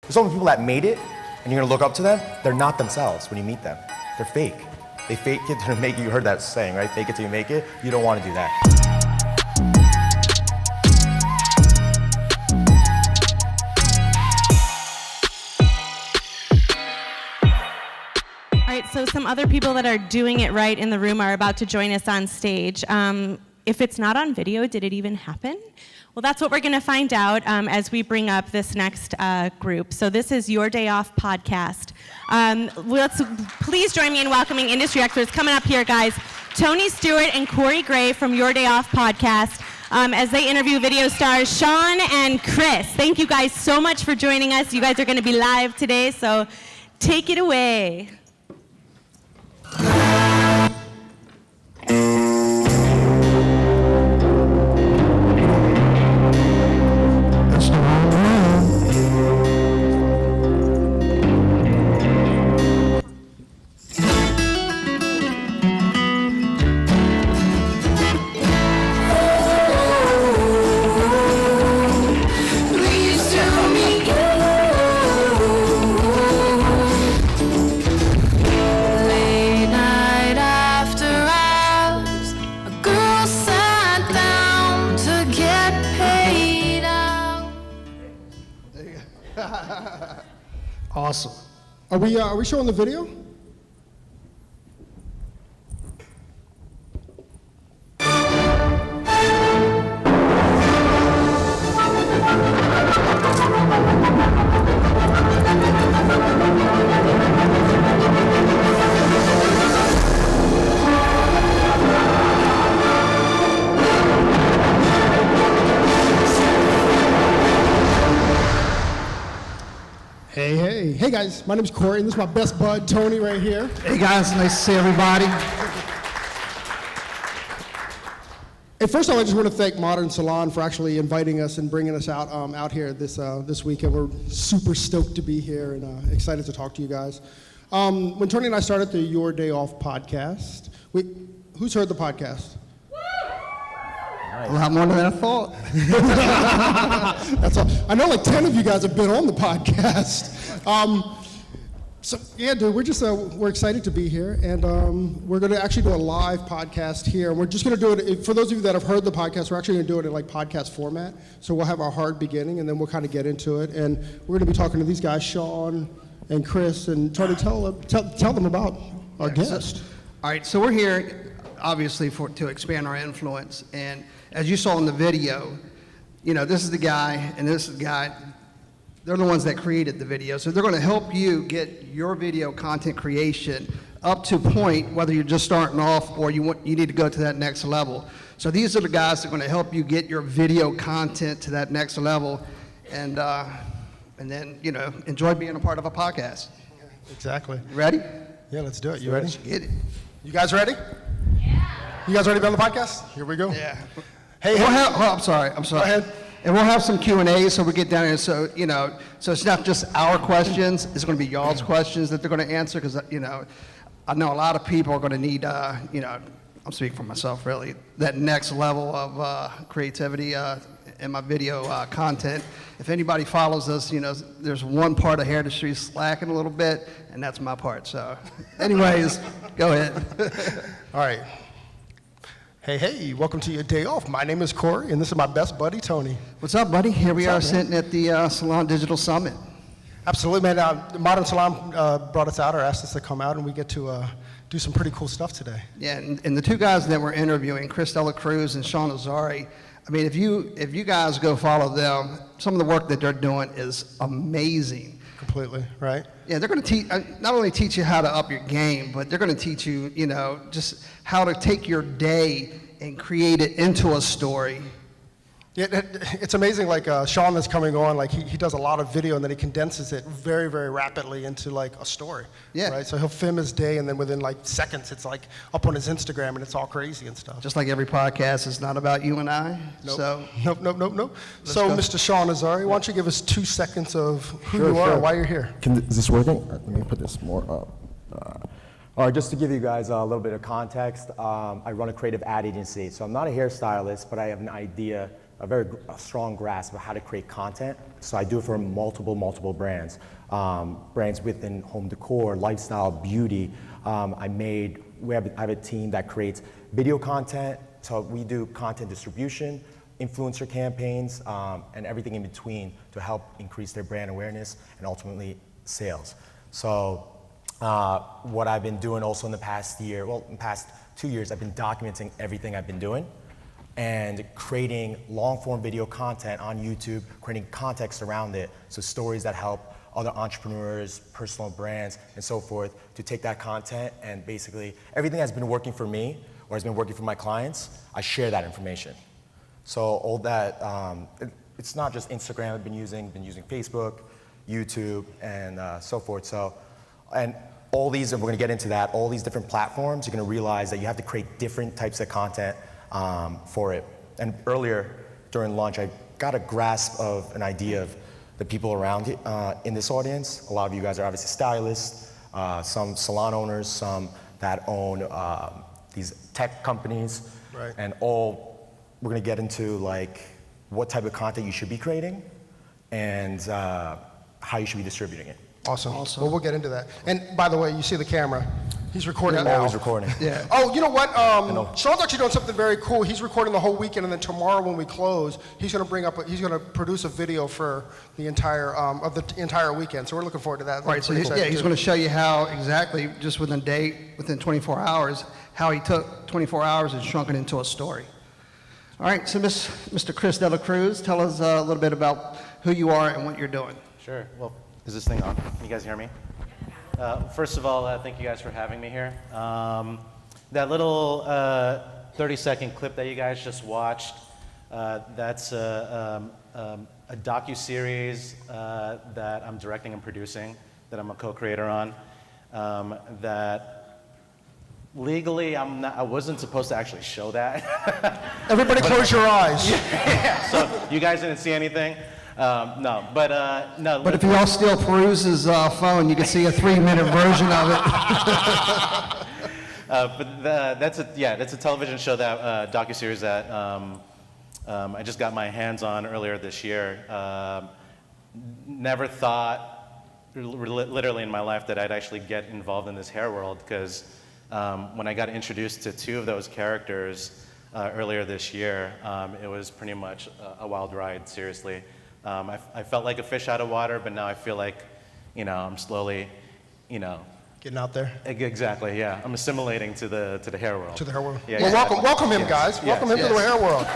There's so many people that made it, and you're gonna look up to them. They're not themselves when you meet them. They're fake. They fake it to make it. You heard that saying, right? Fake it till you make it. You don't want to do that. All right, so some other people that are doing it right in the room are about to join us on stage. If it's not on video, did it even happen? Well, that's what we're going to find out as we bring up this next group. So this is Your Day Off podcast. Let's please join me in welcoming industry experts coming up here, guys. Tony Stuart and Corey Gray from Your Day Off podcast as they interview video stars Sean and Chris. Thank you guys so much for joining us. You guys are going to be live today, so take it away. Awesome. Are we showing the video? Hey guys, my name is Corey, and this is my best bud, Tony, right here. Hey guys, nice to see everybody. Hey, first of all, I just want to thank Modern Salon for actually inviting us and bringing us out here this weekend. We're super stoked to be here and excited to talk to you guys. When Tony and I started the Your Day Off podcast, who's heard the podcast? A lot more than I thought. That's all. I know like 10 of you guys have been on the podcast. So yeah, dude, we're excited to be here, and we're going to actually do a live podcast here. And we're just going to do it, for those of you that have heard the podcast, we're actually going to do it in like podcast format. So we'll have our hard beginning, and then we'll kind of get into it. And we're going to be talking to these guys, Sean and Chris, and try to tell them about our guest. All right, so we're here, obviously, to expand our influence. And as you saw in the video, you know, this is the guy, and this is the guy. They're the ones that created the video, so they're going to help you get your video content creation up to point, whether you're just starting off or you need to go to that next level. So these are the guys that are going to help you get your video content to that next level, and then enjoy being a part of a podcast. Exactly. You ready? Yeah, let's do it. You ready? Let's get it. You guys ready? Yeah. You guys ready to be on the podcast? Here we go. Yeah. Hey, I'm sorry. Go ahead. And we'll have some Q&A, so we get down here. So so it's not just our questions. It's going to be y'all's questions that they're going to answer, because I know a lot of people are going to need I'm speaking for myself really, that next level of creativity in my video content. If anybody follows us, there's one part of hair industry slacking a little bit, and that's my part. So, anyways, go ahead. All right. Hey, welcome to Your Day Off. My name is Corey, and this is my best buddy, Tony. What's up, buddy? Here we are man? sitting at the Salon Digital Summit. Absolutely, man. Modern Salon brought us out, or asked us to come out, and we get to do some pretty cool stuff today. Yeah, and the two guys that we're interviewing, Dela, Cruz and Sean Azari, I mean, if you guys go follow them, some of the work that they're doing is amazing. Completely, right? Yeah, they're going to teach, not only teach you how to up your game, but they're going to teach you, just how to take your day and create it into a story. Yeah, it's amazing, like Sean is coming on, like he does a lot of video and then he condenses it very, very rapidly into like a story. Yeah. Right, so he'll film his day and then within like seconds it's like up on his Instagram and it's all crazy and stuff. Just like every podcast is not about you and I. Nope. So Nope. So Mr. Sean Azari, why don't you give us 2 seconds of who you are and why you're here? Is this working? Let me put this more up. All right, just to give you guys a little bit of context, I run a creative ad agency. So I'm not a hairstylist, but I have an idea a strong grasp of how to create content. So I do it for multiple brands. Brands within home decor, lifestyle, beauty. I have a team that creates video content. So we do content distribution, influencer campaigns, and everything in between to help increase their brand awareness and ultimately sales. So what I've been doing also in the past year, well, in the past 2 years, I've been documenting everything I've been doing and creating long-form video content on YouTube, creating context around it, so stories that help other entrepreneurs, personal brands, and so forth, to take that content and basically everything that's been working for me or has been working for my clients, I share that information. So all that, it's not just Instagram I've been using Facebook, YouTube, and so forth. So, and all these, and we're gonna get into that, all these different platforms, you're gonna realize that you have to create different types of content for it. And earlier during lunch, I got a grasp of an idea of the people around in this audience. A lot of you guys are obviously stylists, some salon owners, some that own these tech companies, Right. and we're gonna get into like what type of content you should be creating and how you should be distributing it. Awesome. Well, we'll get into that. And by the way, you see the camera. He's recording now. Always recording. Yeah. Oh, you know what? Sean's actually doing something very cool. He's recording the whole weekend, and then tomorrow when we close, he's going to produce a video for the entire weekend. So we're looking forward to that. Right, so he's going to show you how exactly, just within 24 hours, how he took 24 hours and shrunk it into a story. All right, so Mr. Chris Dela Cruz, tell us a little bit about who you are and what you're doing. Sure. Well, is this thing on? Can you guys hear me? First of all, thank you guys for having me here. That little 30-second clip that you guys just watched, that's a docu-series that I'm directing and producing, that I'm a co-creator on, that legally I wasn't supposed to actually show that. Everybody close your eyes. Yeah, so you guys didn't see anything? No. But if you all steal Peruse's phone, you can see a 3-minute version of it. That's a television show, that docuseries that I just got my hands on earlier this year. Never thought, literally in my life, that I'd actually get involved in this hair world, because when I got introduced to 2 of those characters earlier this year, it was pretty much a wild ride, seriously. I felt like a fish out of water, but now I feel like, I'm slowly, Getting out there. Exactly, yeah. I'm assimilating to the hair world. To the hair world. Yeah, Well, exactly. welcome him, Yes. guys. Yes, Welcome him to yes. the hair world.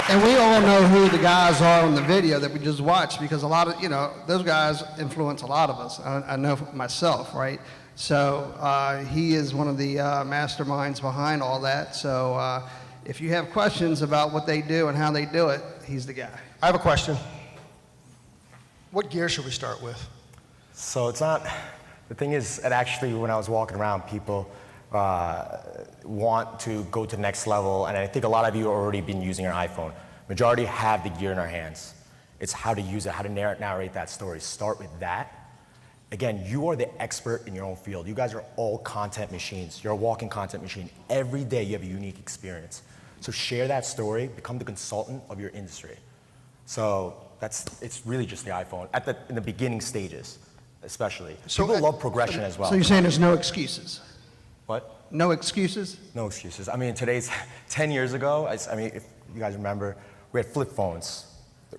And we all know who the guys are on the video that we just watched, because a lot of, those guys influence a lot of us. I know myself, right? So he is one of the masterminds behind all that. So if you have questions about what they do and how they do it, he's the guy. I have a question. What gear should we start with? So it's not, the thing is, it actually, when I was walking around, people want to go to the next level, and I think a lot of you have already been using your iPhone. Majority have the gear in our hands. It's how to use it, how to narrate that story. Start with that. Again, you are the expert in your own field. You guys are all content machines. You're a walking content machine. Every day you have a unique experience. So share that story, become the consultant of your industry. So it's really just the iPhone, in the beginning stages, especially. So People love progression as well. So you're saying there's no excuses? What? No excuses? No excuses. I mean, 10 years ago, if you guys remember, we had flip phones.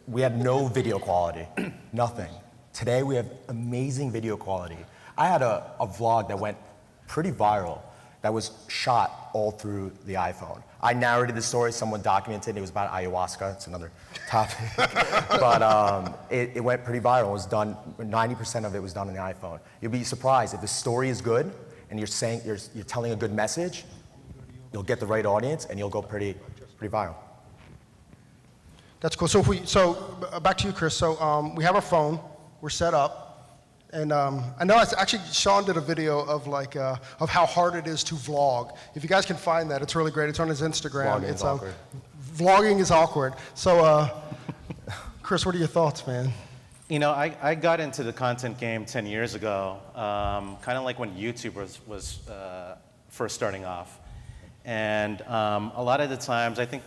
We had no video quality, nothing. Today, we have amazing video quality. I had a vlog that went pretty viral that was shot all through the iPhone. I narrated the story, someone documented it. It was about ayahuasca. It's another topic. But it went pretty viral. It was done, 90% of it was done on the iPhone. You'll be surprised if the story is good and you're telling a good message, you'll get the right audience and you'll go pretty viral. That's cool. So back to you, Chris. So we have our phone. We're set up. And I know actually Sean did a video of of how hard it is to vlog. If you guys can find that, it's really great. It's on his Instagram. Vlogging is awkward. Vlogging is awkward. So Chris, what are your thoughts, man? I got into the content game 10 years ago, kind of like when YouTube was first starting off. And a lot of the times, I think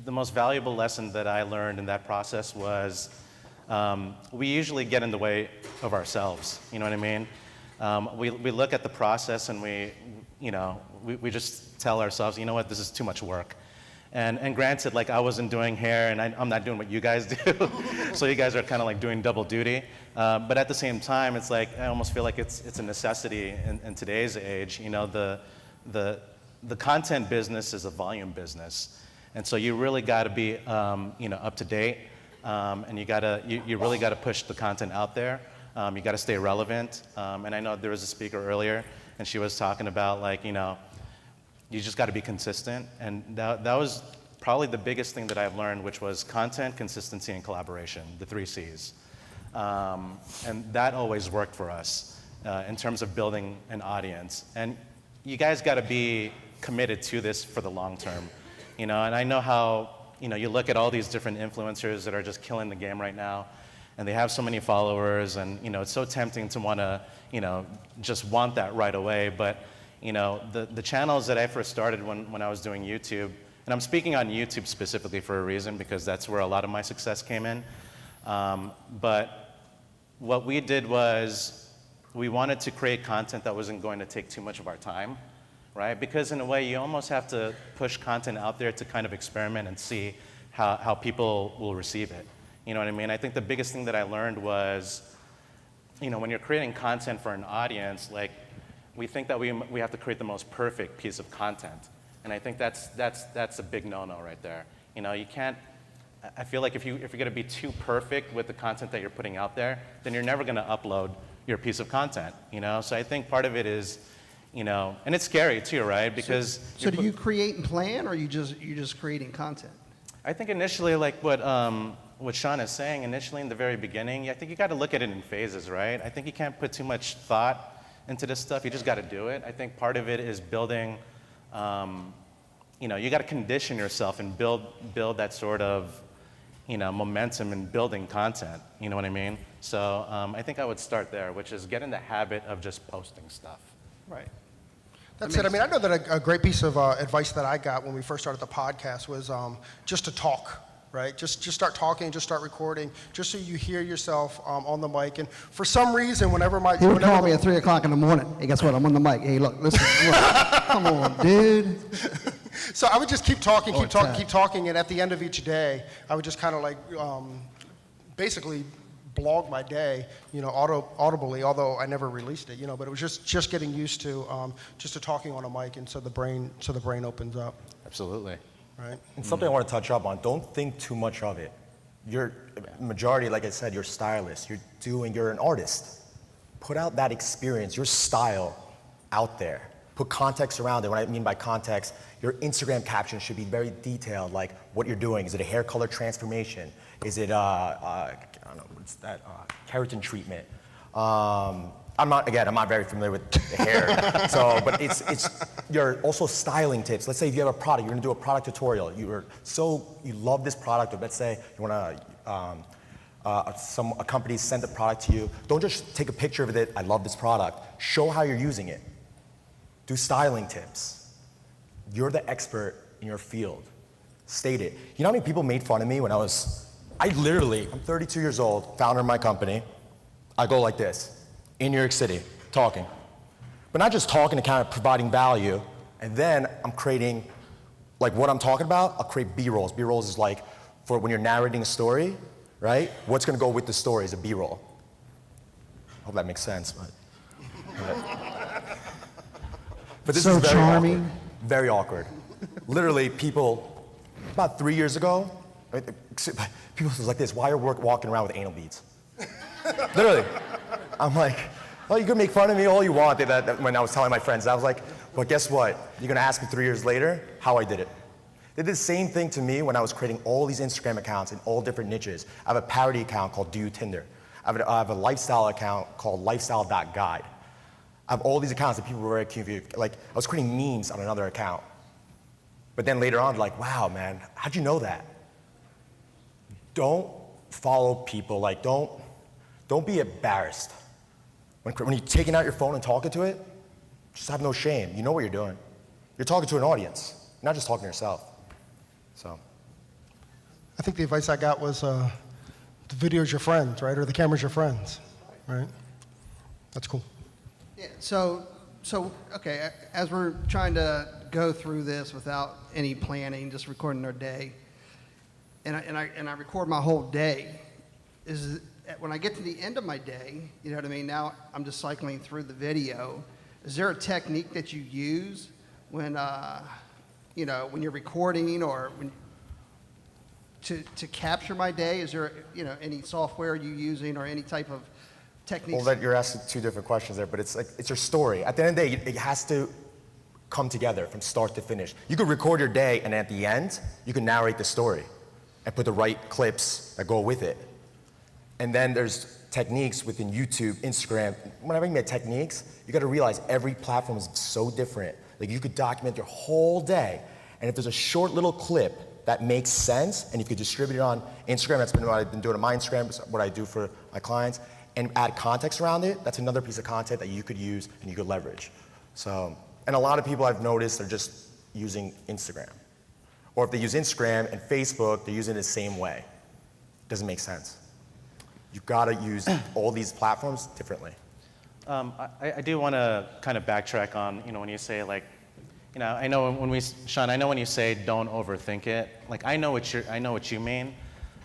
the most valuable lesson that I learned in that process was we usually get in the way of ourselves. You know what I mean? We look at the process and we just tell ourselves, you know what, this is too much work. And granted, like, I wasn't doing hair, and I'm not doing what you guys do, so you guys are kind of like doing double duty. But at the same time, it's like I almost feel like it's a necessity in today's age. You know, the content business is a volume business, and so you really got to be up to date, and you really got to push the content out there. You got to stay relevant. And I know there was a speaker earlier, and she was talking about, like, you just got to be consistent, and that was probably the biggest thing that I've learned, which was content, consistency, and collaboration, the 3 C's. And that always worked for us in terms of building an audience. And you guys got to be committed to this for the long term, And I know how you look at all these different influencers that are just killing the game right now, and they have so many followers, and it's so tempting to want to just want that right away, but. The channels that I first started when I was doing YouTube, and I'm speaking on YouTube specifically for a reason, because that's where a lot of my success came in. But what we did was we wanted to create content that wasn't going to take too much of our time, right? Because in a way, you almost have to push content out there to kind of experiment and see how people will receive it. You know what I mean? I think the biggest thing that I learned was, when you're creating content for an audience, like, we think that we have to create the most perfect piece of content, and I think that's a big no-no right there. You can't. I feel like if you're going to be too perfect with the content that you're putting out there, then you're never going to upload your piece of content. So I think part of it is, and it's scary too, right? Because so do you create and plan, or you're just creating content? I think initially, like what Sean is saying, initially in the very beginning, I think you got to look at it in phases, right? I think you can't put too much thought into this stuff. You just got to do it. I think part of it is building, you got to condition yourself and build that sort of, momentum in building content. You know what I mean? So I think I would start there, which is get in the habit of just posting stuff. Right. That's it. I mean, I know that a great piece of advice that I got when we first started the podcast was just to talk. Right? Just start talking, just start recording, just so you hear yourself on the mic. And for some reason, He would call me at 3 o'clock in the morning. Hey, guess what? I'm on the mic. Hey, look, listen. Look. Come on, dude. So I would just keep talking, and at the end of each day, I would just kind of like basically blog my day, audibly, although I never released it, but it was just getting used to just to talking on a mic, and so the brain opens up. Absolutely. Right. And something I want to touch up on, don't think too much of it. You're majority, like I said, you're stylist, you're an artist. Put out that experience, your style out there. Put context around it. What I mean by context, your Instagram caption should be very detailed, like what you're doing. Is it a hair color transformation? Is it, I don't know, what's that, keratin treatment? I'm not very familiar with the hair, but it's your also styling tips. Let's say if you have a product, you're gonna do a product tutorial. You love this product, or let's say you wanna, a company send the product to you. Don't just take a picture of it, I love this product. Show how you're using it. Do styling tips. You're the expert in your field. State it. You know how many people made fun of me when I'm 32 years old, founder of my company. I go like this. In New York City, talking. But not just talking to kind of providing value, and then I'm creating, like what I'm talking about, I'll create B-rolls. B-rolls is like, for when you're narrating a story, right? What's gonna go with the story is a B-roll. Hope that makes sense, but this so is very charming. awkward. Very awkward. Literally, people, about 3 years ago, people was like this, why are you walking around with anal beads? Literally. I'm like, well, you can make fun of me all you want when I was telling my friends. I was like, but guess what? You're gonna ask me 3 years later how I did it. They did the same thing to me when I was creating all these Instagram accounts in all different niches. I have a parody account called Do You Tinder. I have a lifestyle account called lifestyle.guide. I have all these accounts that people were very confused. Like, I was creating memes on another account. But then later on, like, wow, man, how'd you know that? Don't follow people, like, don't be embarrassed. When you're taking out your phone and talking to it, just have no shame. You know what you're doing. You're talking to an audience. You're not just talking to yourself. So. I think the advice I got was the video's your friend, right? Or the camera's your friends, right? That's cool. Yeah, so okay, as we're trying to go through this without any planning, just recording our day, and I record my whole day, when I get to the end of my day, you know what I mean? Now I'm just cycling through the video. Is there a technique that you use when you know, when you're recording or when to capture my day? Is there, you know, any software you using or any type of techniques? Well, you're asking two different questions there, but it's like, it's your story. At the end of the day, it has to come together from start to finish. You could record your day, and at the end, you can narrate the story and put the right clips that go with it. And then there's techniques within YouTube, Instagram. Whenever you make techniques, you gotta realize every platform is so different. Like, you could document your whole day, and if there's a short little clip that makes sense, and you could distribute it on Instagram, that's been what I've been doing on my Instagram, what I do for my clients, and add context around it, that's another piece of content that you could use and you could leverage. So, and a lot of people I've noticed are just using Instagram. Or if they use Instagram and Facebook, they're using it the same way. Doesn't make sense. You've gotta use all these platforms differently. I do want to kind of backtrack on, you know, when you say, like, you know, I know Sean, I know when you say don't overthink it, like, I know what you mean,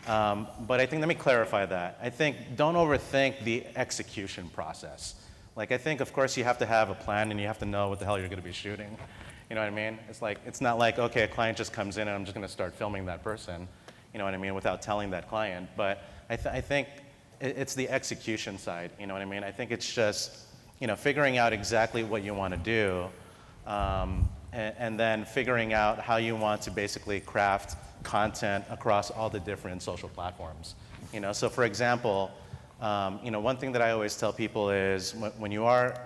but I think, let me clarify that. I think don't overthink the execution process. Like, I think, of course, you have to have a plan and you have to know what the hell you're going to be shooting. You know what I mean? It's like, it's not like, okay, a client just comes in and I'm just going to start filming that person, you know what I mean, without telling that client. But I think it's the execution side, you know what I mean? I think it's just, you know, figuring out exactly what you want to do, and then figuring out how you want to basically craft content across all the different social platforms. You know, so for example, you know, one thing that I always tell people is when you are,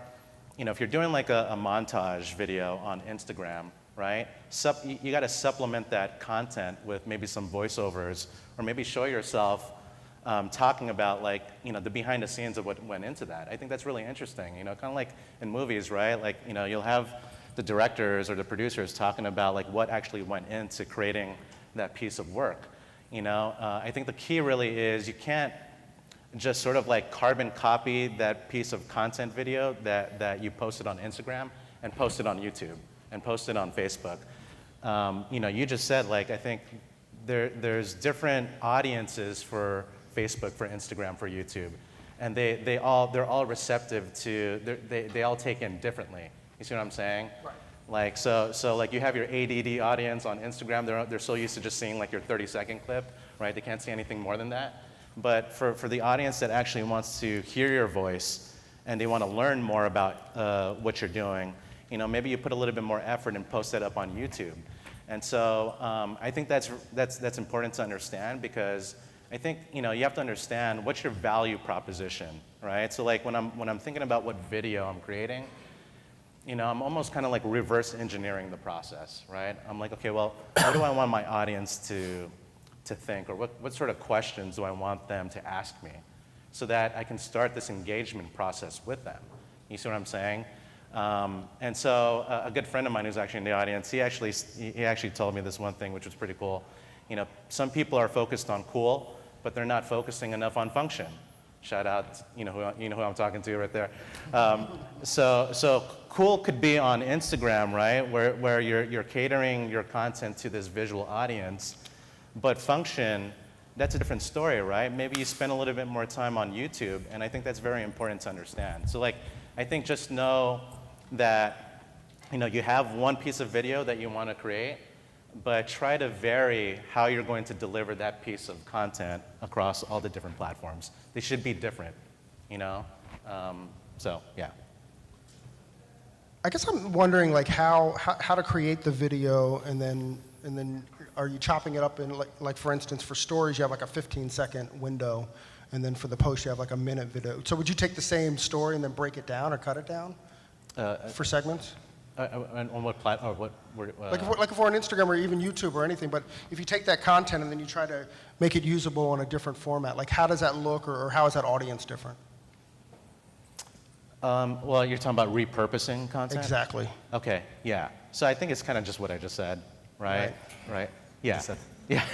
you know, if you're doing like a montage video on Instagram, right? You got to supplement that content with maybe some voiceovers, or maybe show yourself talking about, like, you know, the behind the scenes of what went into that. I think that's really interesting, you know, kind of like in movies, right? Like, you know, you'll have the directors or the producers talking about, like, what actually went into creating that piece of work, you know? I think the key really is you can't just sort of like carbon copy that piece of content video that you posted on Instagram and post it on YouTube and post it on Facebook. You know, you just said, like, I think there's different audiences for Facebook, for Instagram, for YouTube, and they're all receptive to, they all take in differently. You see what I'm saying? Right. Like, so like, you have your ADD audience on Instagram, they're so used to just seeing like your 30-second clip, right? They can't see anything more than that. But for the audience that actually wants to hear your voice and they want to learn more about what you're doing, you know, maybe you put a little bit more effort and post that up on YouTube. And so I think that's important to understand, because I think, you know, you have to understand what's your value proposition, right? So like when I'm thinking about what video I'm creating, you know, I'm almost kind of like reverse engineering the process, right? I'm like, okay, well, what do I want my audience to think, or what sort of questions do I want them to ask me, so that I can start this engagement process with them. You see what I'm saying? And so a good friend of mine who's actually in the audience, he actually told me this one thing, which was pretty cool. You know, some people are focused on cool, but they're not focusing enough on function. Shout out, you know who I'm talking to right there. So cool could be on Instagram, right, where you're catering your content to this visual audience, but function, that's a different story, right? Maybe you spend a little bit more time on YouTube, and I think that's very important to understand. So like, I think just know that, you know, you have one piece of video that you want to create, but try to vary how you're going to deliver that piece of content across all the different platforms. They should be different, you know? So, yeah. I guess I'm wondering, like, how to create the video, and then are you chopping it up in, like for instance, for stories you have like a 15-second window, and then for the post you have like a minute video. So would you take the same story and then break it down or cut it down for segments? On what platform? Like if we're on Instagram or even YouTube or anything, but if you take that content and then you try to make it usable in a different format, like how does that look, or how is that audience different? Well, you're talking about repurposing content? Exactly. Okay, yeah. So I think it's kind of just what I just said, right? Right. Yeah. Yeah.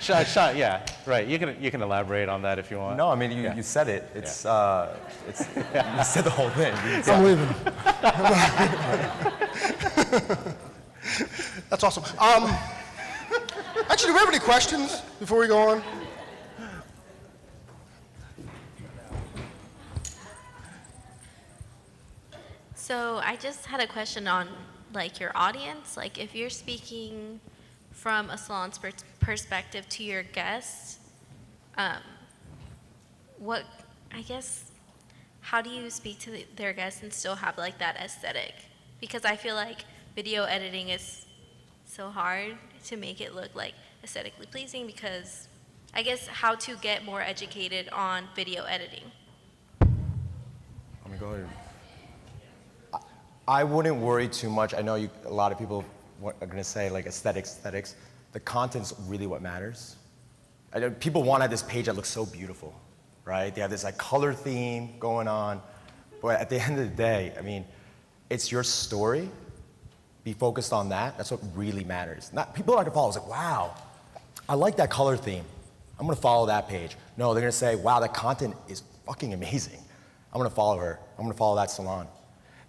Sean, yeah, right. You can elaborate on that if you want. No, I mean, you said it. You said the whole thing. I'm leaving. That's awesome. Actually, do we have any questions before we go on? So I just had a question on like your audience. Like if you're speaking from a salon's perspective to your guests, how do you speak to their guests and still have like that aesthetic? Because I feel like video editing is so hard to make it look like aesthetically pleasing, because I guess how to get more educated on video editing. Let me go ahead. I wouldn't worry too much. I know a lot of people are going to say like aesthetics. The content's really what matters. I know people want this page that looks so beautiful, right? They have this like color theme going on, but at the end of the day, I mean, it's your story. Be focused on that. That's what really matters. People are going to follow. It's like, wow, I like that color theme. I'm going to follow that page. No, they're going to say, wow, that content is fucking amazing. I'm going to follow her. I'm going to follow that salon.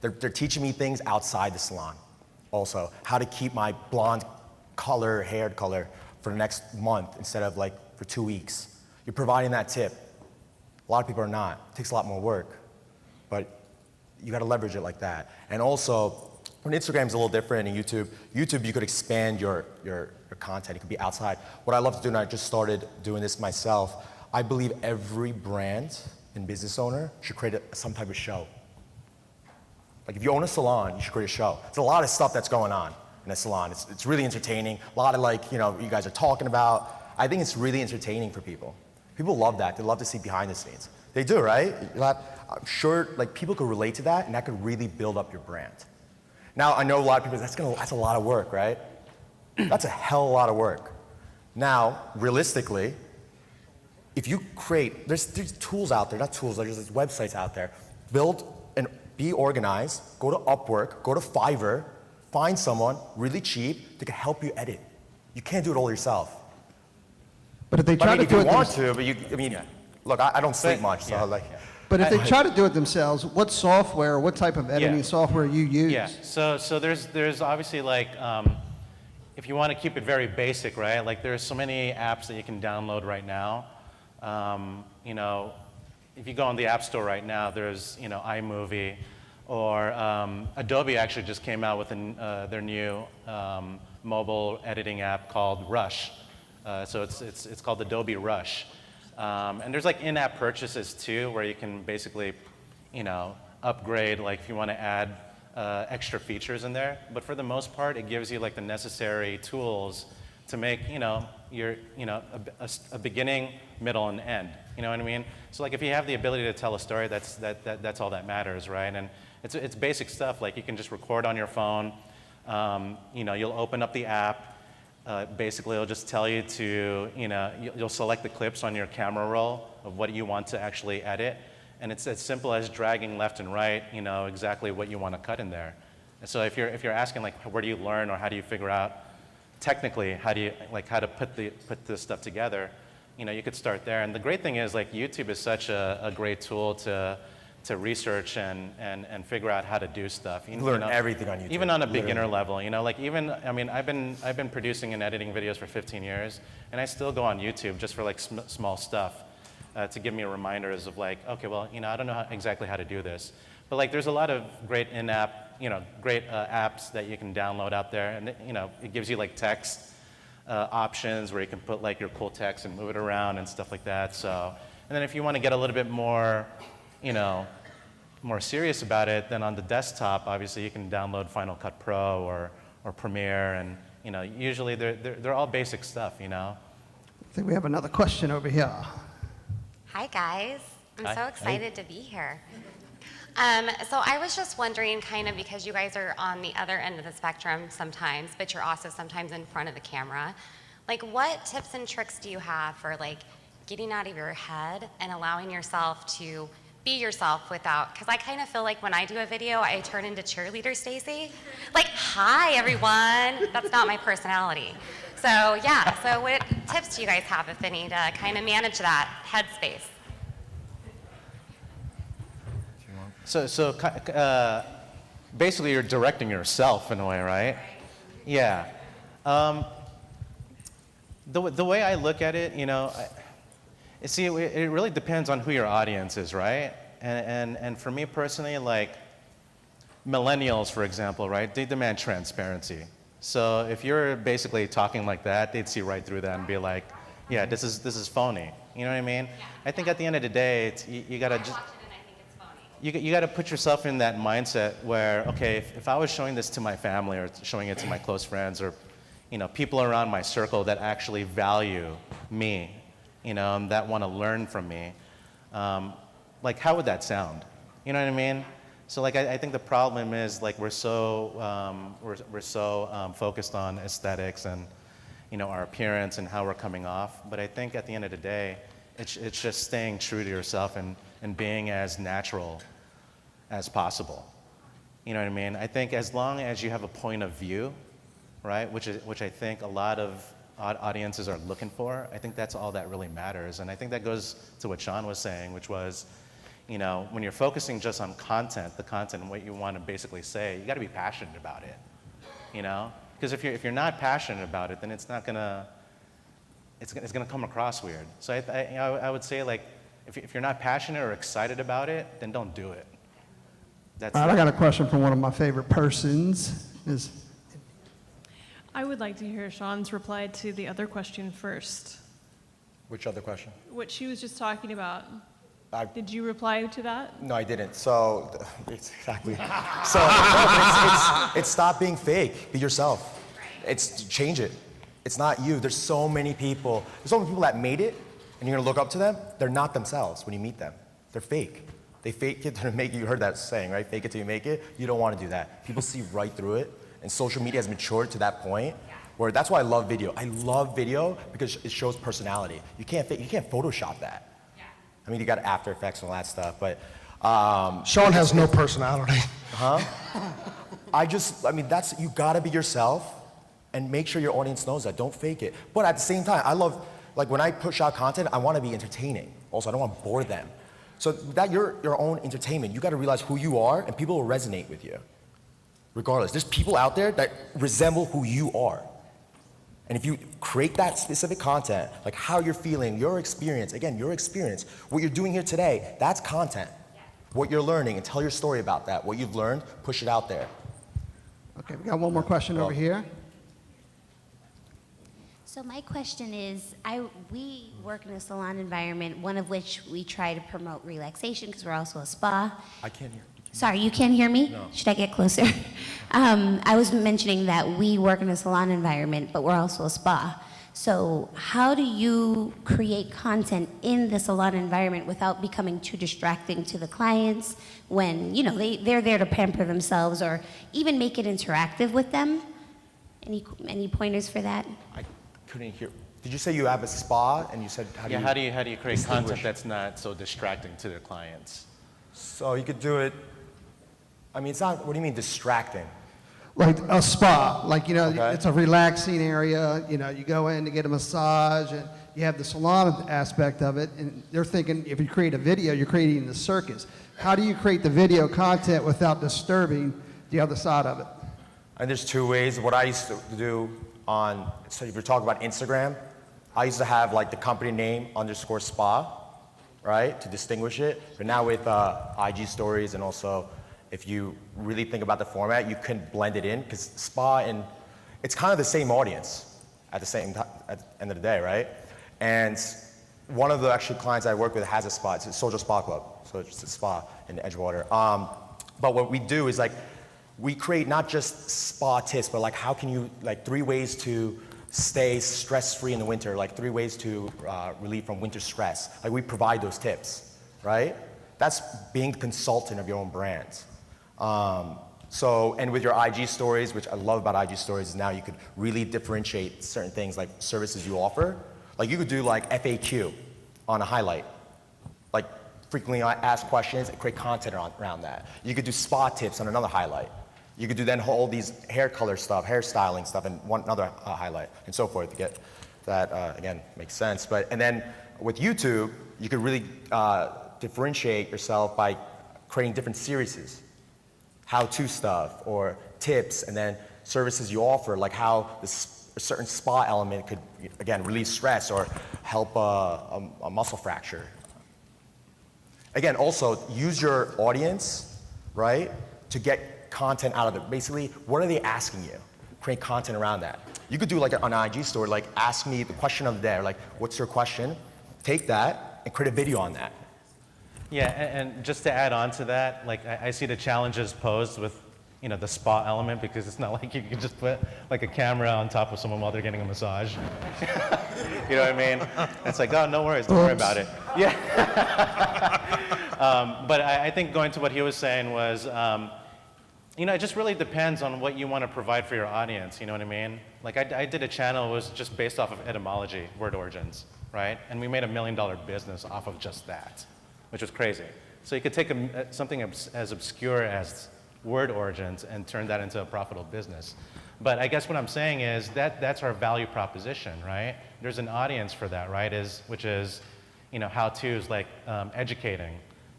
They're teaching me things outside the salon also. How to keep my blonde haired color for the next month instead of like for 2 weeks. You're providing that tip. A lot of people are not. It takes a lot more work. But you got to leverage it like that. And also, when Instagram's a little different, and YouTube you could expand your content. It could be outside. What I love to do, and I just started doing this myself, I believe every brand and business owner should create some type of show. Like if you own a salon, you should create a show. There's a lot of stuff that's going on in a salon. It's really entertaining. A lot of like, you guys are talking about. I think it's really entertaining for people. People love that. They love to see behind the scenes. They do, right? I'm sure like people could relate to that, and that could really build up your brand. Now, I know a lot of people, that's a lot of work, right? That's a hell of a lot of work. Now, realistically, if you create, there's tools out there, not tools, there's websites out there. Build and be organized, go to Upwork, go to Fiverr, find someone really cheap that can help you edit. You can't do it all yourself. But if they try to do it you want to, but look, I don't sleep much, so But if they try to do it themselves, what software, what type of editing software you use? Yeah, so there's obviously like, if you want to keep it very basic, right? Like there's so many apps that you can download right now. If you go on the App Store right now, there's iMovie, or Adobe actually just came out with their new mobile editing app called Rush. So it's called Adobe Rush. And there's like in-app purchases too, where you can basically, upgrade, like if you want to add extra features in there. But for the most part, it gives you like the necessary tools to make, a beginning, middle, and end. You know what I mean? So like if you have the ability to tell a story, that's all that matters, right? And it's basic stuff. Like you can just record on your phone. You'll open up the app. Basically, it'll just tell you to, you'll select the clips on your camera roll of what you want to actually edit. And it's as simple as dragging left and right, exactly what you want to cut in there. And so if you're asking like, where do you learn, or how do you figure out technically how to put this stuff together, you could start there. And the great thing is like YouTube is such a great tool to research and figure out how to do stuff. You learn everything on YouTube. Even on a beginner level, I've been producing and editing videos for 15 years, and I still go on YouTube just for like small stuff to give me reminders of like, okay, well, I don't know exactly how to do this. But like there's a lot of great in-app, great apps that you can download out there, and it gives you like text options where you can put like your cool text and move it around and stuff like that. So, and then if you want to get a little bit more, more serious about it, then on the desktop, obviously you can download Final Cut Pro or Premiere, and usually they're all basic stuff. I think we have another question over here. Hi guys, I'm Hi. so excited to be here. So I was just wondering, kind of, because you guys are on the other end of the spectrum sometimes, but you're also sometimes in front of the camera. Like, what tips and tricks do you have for like getting out of your head and allowing yourself to be yourself without, because I kind of feel like when I do a video, I turn into cheerleader Stacy. Like, hi everyone. That's not my personality. So yeah, so what tips do you guys have, if any, to kind of manage that headspace? So basically you're directing yourself in a way, right? Yeah. The way I look at it, you know, it really depends on who your audience is, right? And for me personally, like millennials, for example, right? They demand transparency. So if you're basically talking like that, they'd see right through that and be like, yeah, this is phony. You know what I mean? Yeah. I think at the end of the day, you gotta just. You got to put yourself in that mindset where, okay, if I was showing this to my family or showing it to my close friends or, you know, people around my circle that actually value me, you know, and that want to learn from me, like how would that sound? You know what I mean? So like I think the problem is like we're so focused on aesthetics and, you know, our appearance and how we're coming off. But I think at the end of the day, it's just staying true to yourself and being as natural as possible. You know what I mean? I think as long as you have a point of view, right, which I think a lot of audiences are looking for, I think that's all that really matters. And I think that goes to what Sean was saying, which was, you know, when you're focusing just on content, the content and what you want to basically say, you got to be passionate about it, you know? Because if you're not passionate about it, then it's gonna come across weird. So I would say, like, if you're not passionate or excited about it, then don't do it. All right, I got a question from one of my favorite persons. I would like to hear Sean's reply to the other question first. Which other question? What she was just talking about. I- Did you reply to that? No, I didn't. So, exactly. So, it's stop being fake. Be yourself. It's change it. It's not you. There's so many people that made it, and you're gonna look up to them. They're not themselves when you meet them. They're fake. They fake it to make you. You heard that saying, right? Fake it till you make it. You don't want to do that. People see right through it, and social media has matured to that point where that's why I love video. I love video because it shows personality. You can't Photoshop that. I mean, you got After Effects and all that stuff, but Sean has no personality. You gotta be yourself and make sure your audience knows that. Don't fake it. But at the same time, I love, like when I push out content, I wanna be entertaining. Also, I don't wanna bore them. So that you're your own entertainment. You gotta realize who you are and people will resonate with you. Regardless, there's people out there that resemble who you are. And if you create that specific content, like how you're feeling, your experience, what you're doing here today, that's content. What you're learning, and tell your story about that. What you've learned, push it out there. Okay, we got one more question over here. So my question is, we work in a salon environment, one of which we try to promote relaxation because we're also a spa. I can't hear. Sorry, you can't hear me? No. Should I get closer? I was mentioning that we work in a salon environment, but we're also a spa. So how do you create content in the salon environment without becoming too distracting to the clients when, you know, they're there to pamper themselves, or even make it interactive with them? Any pointers for that? I couldn't hear. Did you say you have a spa and you said how do you how do you create content that's not so distracting to their clients? So you could do it. I mean, it's not. What do you mean distracting? Like a spa, like, you know, Okay. it's a relaxing area. You know, you go in to get a massage, and you have the salon aspect of it, and they're thinking if you create a video, you're creating the circus. How do you create the video content without disturbing the other side of it? And there's two ways. What I used to do so if you're talking about Instagram, I used to have like the company name _spa, right, to distinguish it. But now with IG stories, and also if you really think about the format, you can blend it in, because spa and it's kind of the same audience at the same time, at the end of the day, right? And one of the actual clients I work with has a spa. It's a social spa club, so it's a spa in Edgewater. But what we do is like, we create not just spa tips, but like how can you, like 3 ways to stay stress-free in the winter, like 3 ways to relieve from winter stress. Like we provide those tips, right? That's being the consultant of your own brand. And with your IG stories, which I love about IG stories, is now you could really differentiate certain things like services you offer. Like you could do like FAQ on a highlight. Like frequently asked questions and create content around that. You could do spa tips on another highlight. You could do then all these hair color stuff, hairstyling stuff, and another highlight, and so forth to get that, again, makes sense. And then with YouTube, you could really differentiate yourself by creating different series, how-to stuff, or tips, and then services you offer, like how a certain spa element could, again, relieve stress or help a muscle fracture. Again, also, use your audience, right, to get content out of it. Basically, what are they asking you? Create content around that. You could do like an IG story, like ask me the question of the day, or like, what's your question? Take that and create a video on that. Yeah, and just to add on to that, like I see the challenges posed with, you know, the spa element, because it's not like you can just put like a camera on top of someone while they're getting a massage. You know what I mean? It's like, oh, no worries, don't worry about it. Yeah. But I think going to what he was saying was, you know, it just really depends on what you want to provide for your audience, you know what I mean? Like I did a channel, it was just based off of etymology, word origins, right? And we made $1 million business off of just that, which was crazy. So you could take something as obscure as word origins and turn that into a profitable business. But I guess what I'm saying is that's our value proposition, right? There's an audience for that, right? Which is, you know, how-tos like educating,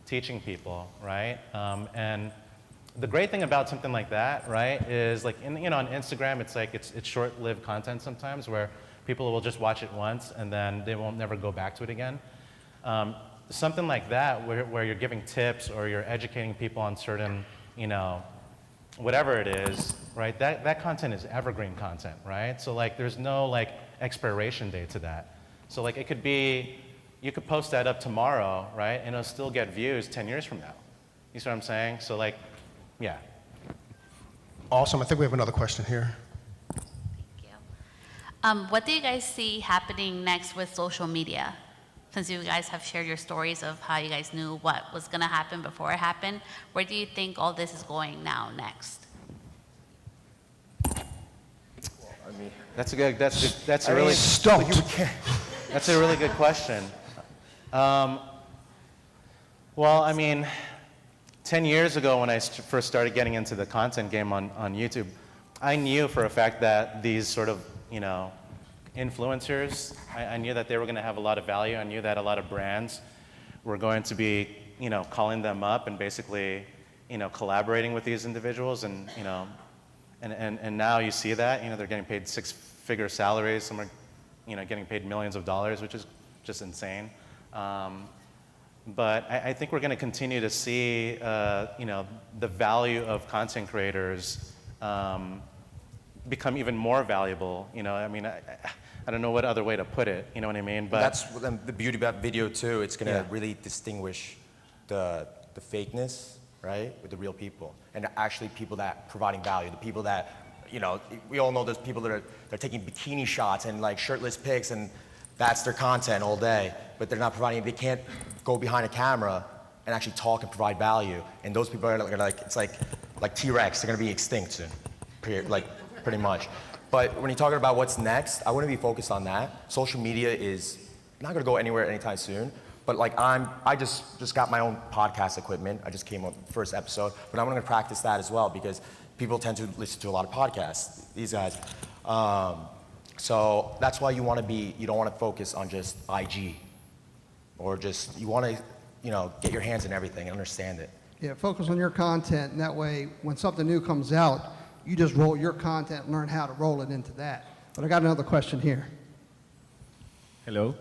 teaching people, right? And the great thing about something like that, right, is like, you know, on Instagram, it's like it's short-lived content sometimes where people will just watch it once and then they won't never go back to it again. Something like that where you're giving tips or you're educating people on certain, you know, whatever it is, right, that content is evergreen content, right? So like there's no like expiration date to that. So like it could be, you could post that up tomorrow, right, and it'll still get views 10 years from now. You see what I'm saying? So like, yeah. Awesome. I think we have another question here. What do you guys see happening next with social media? Since you guys have shared your stories of how you guys knew what was going to happen before it happened, where do you think all this is going now next? That's a really good question. Well, I mean, 10 years ago when I first started getting into the content game on YouTube, I knew for a fact that these sort of, you know, influencers, I knew that they were going to have a lot of value. I knew that a lot of brands were going to be, you know, calling them up and basically, you know, collaborating with these individuals, and you know, and now you see that, you know, they're getting paid six-figure salaries. Some are, you know, getting paid millions of dollars, which is just insane. But I think we're going to continue to see, you know, the value of content creators become even more valuable. You know, I mean, I don't know what other way to put it. You know what I mean? But that's the beauty about video too. It's going to really distinguish the fakeness, right, with the real people, and actually people that providing value. The people that, you know, we all know there's people that are taking bikini shots and like shirtless pics, and that's their content all day. But they're not providing. They can't go behind a camera and actually talk and provide value. And those people are like it's like T-Rex. They're going to be extinct soon, like pretty much. But when you're talking about what's next, I wouldn't be focused on that. Social media is not going to go anywhere anytime soon. But like I just got my own podcast equipment. I just came on the first episode, but I'm going to practice that as well because people tend to listen to a lot of podcasts. These guys. So that's why you don't want to focus on just IG, or just you want to, you know, get your hands in everything and understand it. Yeah, focus on your content, and that way, when something new comes out, you just roll your content and learn how to roll it into that. But I got another question here. Hello.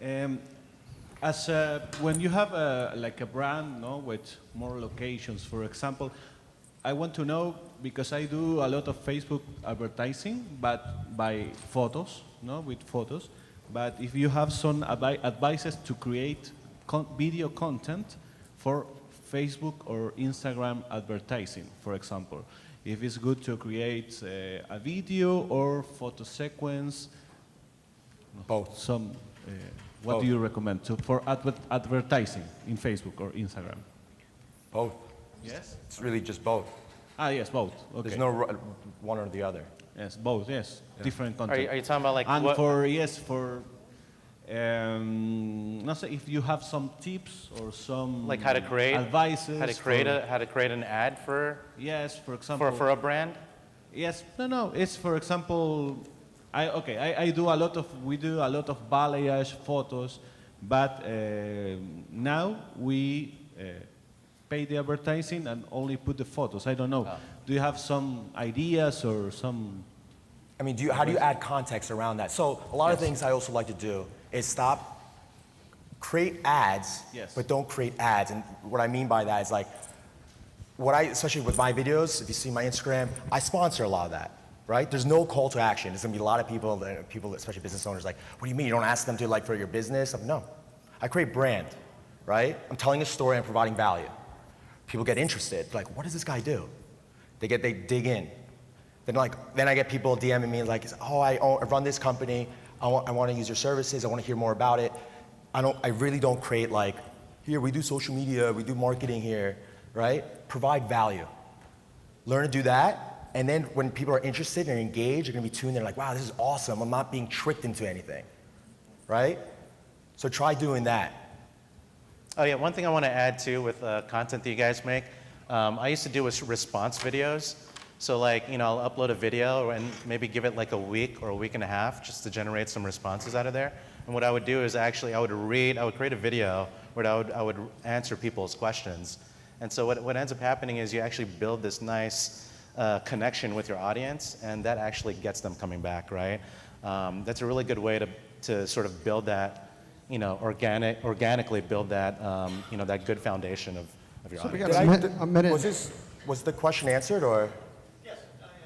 When you have like a brand, no, with more locations, for example, I want to know, because I do a lot of Facebook advertising, but by photos, no, with photos. But if you have some advices to create video content for Facebook or Instagram advertising, for example, if it's good to create a video or photo sequence, both. What do you recommend for advertising in Facebook or Instagram? Both. Yes? It's really just both. Ah, yes, both. Okay. There's no one or the other. Yes, both, yes. Yeah. Different content. Are you talking about like and what? for not say if you have some tips or some Like how to create advices, how to create an ad for yes, for example, for a brand. yes, no, it's for example, we do a lot of balayage photos, but now we pay the advertising and only put the photos. I don't know. Do you have some ideas or some? I mean, how do you add context around that? So a lot of things I also like to do is create ads, but don't create ads. And what I mean by that is like, especially with my videos, if you see my Instagram, I sponsor a lot of that, right? There's no call to action. There's gonna be a lot of people, especially business owners, like, what do you mean? You don't ask them to like for your business? No, I create brand, right? I'm telling a story and providing value. People get interested, like, what does this guy do? They dig in. Then I get people DMing me like, oh, I run this company. I want to use your services. I want to hear more about it. I really don't create like, here we do social media, we do marketing here, right? Provide value. Learn to do that, and then when people are interested and engaged, they're gonna be tuned in like, wow, this is awesome. I'm not being tricked into anything, right? So try doing that. Oh yeah, one thing I want to add too with content that you guys make, I used to do response videos. So like, I'll upload a video and maybe give it like a week or a week and a half just to generate some responses out of there. And what I would do is actually I would create a video where I would answer people's questions. And so what ends up happening is you actually build this nice connection with your audience, and that actually gets them coming back, right? That's a really good way to sort of build that, organically build that, that good foundation of your audience. We got a minute. Was the question answered or?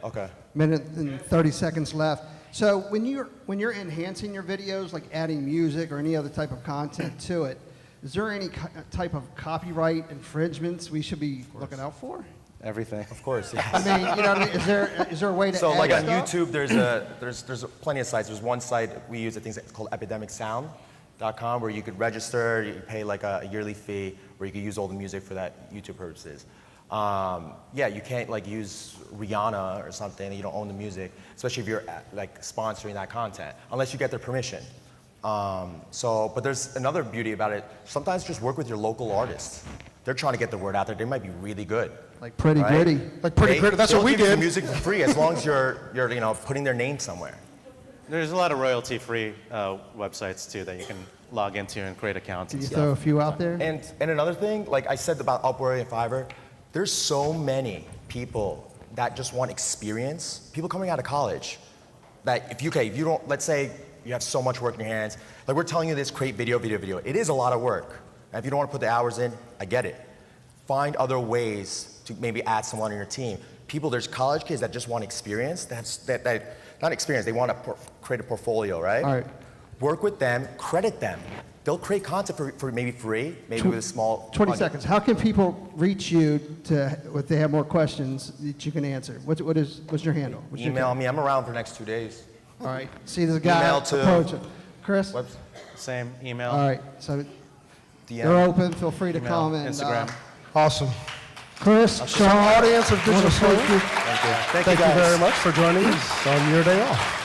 Okay. Minute and 30 seconds left. So when you're enhancing your videos, like adding music or any other type of content to it, is there any type of copyright infringements we should be looking out for? Everything. Of course, yes. I mean, what I mean? Is there a way to So add like on stuff? YouTube, there's plenty of sites. There's one site we use, I think it's called epidemicsound.com, where you could register, you pay like a yearly fee, where you could use all the music for that YouTube purposes. You can't like use Rihanna or something and you don't own the music, especially if you're like sponsoring that content, unless you get their permission. But there's another beauty about it. Sometimes just work with your local artists. They're trying to get the word out there. They might be really good. Like Pretty Gritty. Like Pretty Gritty. That's what we They'll give you did. the music for free as long as you're putting their name somewhere. There's a lot of royalty-free websites too that you can log into and create accounts Can and you stuff. throw a few out there? And another thing, like I said about Upwork and Fiverr, there's so many people that just want experience. People coming out of college, that if you don't, let's say you have so much work in your hands, like we're telling you this, create video. It is a lot of work. And if you don't want to put the hours in, I get it. Find other ways to maybe add someone on your team. There's college kids that just want experience. Not experience, they want to create a portfolio, right? All right. Work with them, credit them. They'll create content for maybe free, maybe with a small 20 budget. seconds. How can people reach you if they have more questions that you can answer? What's your handle? What's your Email me. I'm around for the next 2 days. All right. See this guy Email to- approach him. Chris? Same email. All right. So DM. they're open. Feel free to Email, come and Instagram. Awesome. Chris, Sean, Audience of Digital Summit, Thank you. thank you very much for joining us on your day off.